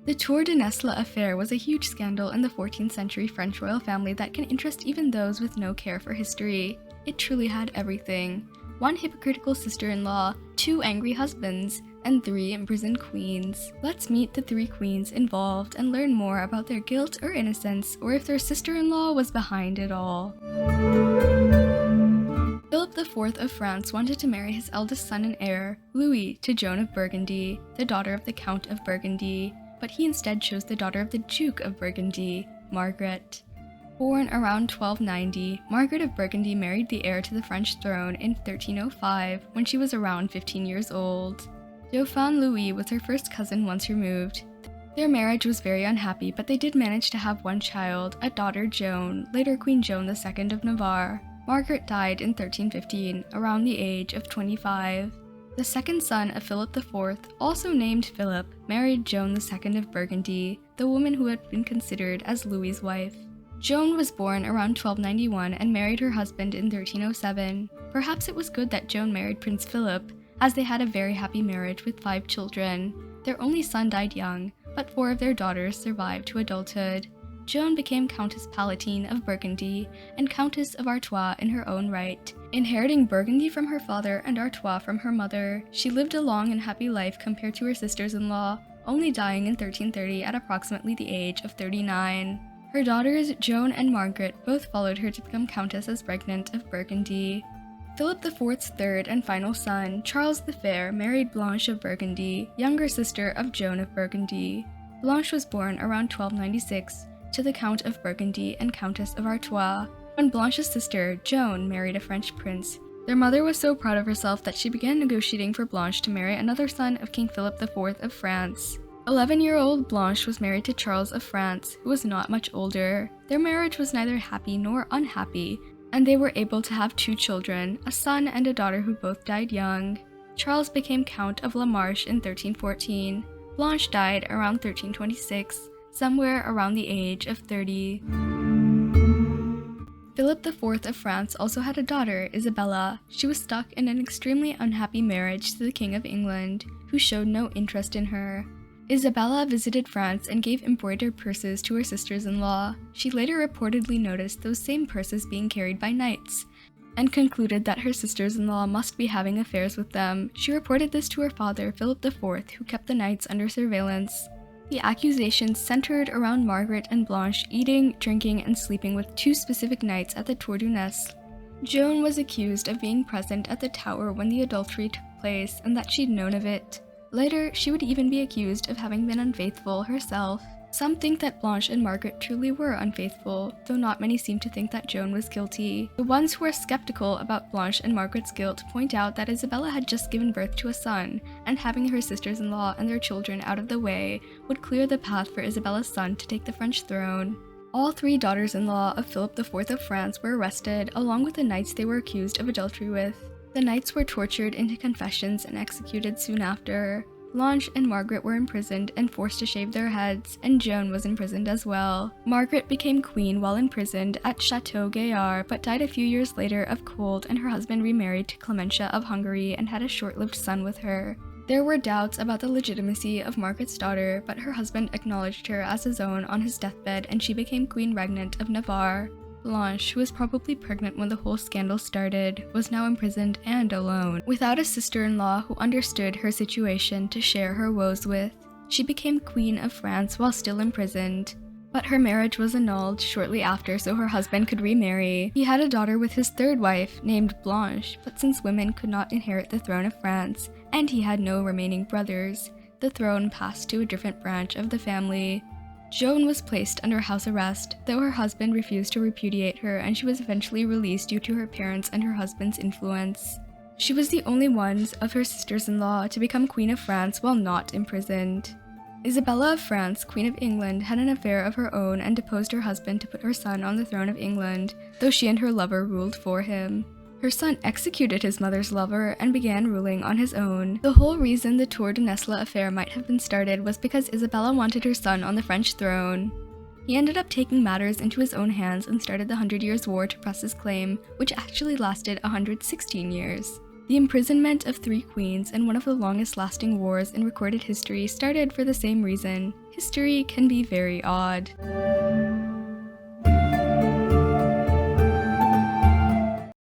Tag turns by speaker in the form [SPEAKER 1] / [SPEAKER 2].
[SPEAKER 1] The Tour de Nesle affair was a huge scandal in the 14th century French royal family that can interest even those with no care for history. It truly had everything. 1 hypocritical sister-in-law, 2 angry husbands, and 3 imprisoned queens. Let's meet the 3 queens involved and learn more about their guilt or innocence, or if their sister-in-law was behind it all. Philip IV of France wanted to marry his eldest son and heir, Louis, to Joan of Burgundy, the daughter of the Count of Burgundy, but he instead chose the daughter of the Duke of Burgundy, Margaret. Born around 1290, Margaret of Burgundy married the heir to the French throne in 1305 when she was around 15 years old. Dauphin Louis was her first cousin once removed. Their marriage was very unhappy, but they did manage to have 1 child, a daughter Joan, later Queen Joan II of Navarre. Margaret died in 1315, around the age of 25. The second son of Philip IV, also named Philip, married Joan II of Burgundy, the woman who had been considered as Louis's wife. Joan was born around 1291 and married her husband in 1307. Perhaps it was good that Joan married Prince Philip, as they had a very happy marriage with 5 children. Their only son died young, but 4 of their daughters survived to adulthood. Joan became Countess Palatine of Burgundy and Countess of Artois in her own right. Inheriting Burgundy from her father and Artois from her mother, she lived a long and happy life compared to her sisters-in-law, only dying in 1330 at approximately the age of 39. Her daughters, Joan and Margaret, both followed her to become Countess as Regnant of Burgundy. Philip IV's third and final son, Charles the Fair, married Blanche of Burgundy, younger sister of Joan of Burgundy. Blanche was born around 1296 to the Count of Burgundy and Countess of Artois. When Blanche's sister, Joan, married a French prince, their mother was so proud of herself that she began negotiating for Blanche to marry another son of King Philip IV of France. 11-year-old Blanche was married to Charles of France, who was not much older. Their marriage was neither happy nor unhappy, and they were able to have 2 children, a son and a daughter who both died young. Charles became Count of La Marche in 1314. Blanche died around 1326, somewhere around the age of 30. Philip IV of France also had a daughter, Isabella. She was stuck in an extremely unhappy marriage to the King of England, who showed no interest in her. Isabella visited France and gave embroidered purses to her sisters-in-law. She later reportedly noticed those same purses being carried by knights, and concluded that her sisters-in-law must be having affairs with them. She reported this to her father, Philip IV, who kept the knights under surveillance. The accusations centered around Margaret and Blanche eating, drinking, and sleeping with 2 specific knights at the Tour de Nesle. Joan was accused of being present at the tower when the adultery took place and that she'd known of it. Later, she would even be accused of having been unfaithful herself. Some think that Blanche and Margaret truly were unfaithful, though not many seem to think that Joan was guilty. The ones who are skeptical about Blanche and Margaret's guilt point out that Isabella had just given birth to a son, and having her sisters-in-law and their children out of the way would clear the path for Isabella's son to take the French throne. All 3 daughters-in-law of Philip IV of France were arrested, along with the knights they were accused of adultery with. The knights were tortured into confessions and executed soon after. Blanche and Margaret were imprisoned and forced to shave their heads, and Joan was imprisoned as well. Margaret became queen while imprisoned at Chateau Gaillard, but died a few years later of cold, and her husband remarried to Clementia of Hungary and had a short-lived son with her. There were doubts about the legitimacy of Margaret's daughter, but her husband acknowledged her as his own on his deathbed, and she became Queen Regnant of Navarre. Blanche, who was probably pregnant when the whole scandal started, was now imprisoned and alone, without a sister-in-law who understood her situation to share her woes with. She became Queen of France while still imprisoned, but her marriage was annulled shortly after so her husband could remarry. He had a daughter with his 3rd wife, named Blanche, but since women could not inherit the throne of France, and he had no remaining brothers, the throne passed to a different branch of the family. Joan was placed under house arrest, though her husband refused to repudiate her, and she was eventually released due to her parents' and her husband's influence. She was the only one of her sisters-in-law to become Queen of France while not imprisoned. Isabella of France, Queen of England, had an affair of her own and deposed her husband to put her son on the throne of England, though she and her lover ruled for him. Her son executed his mother's lover and began ruling on his own. The whole reason the Tour de Nesle affair might have been started was because Isabella wanted her son on the French throne. He ended up taking matters into his own hands and started the 100 Years' War to press his claim, which actually lasted 116 years. The imprisonment of 3 queens and one of the longest-lasting wars in recorded history started for the same reason. History can be very odd.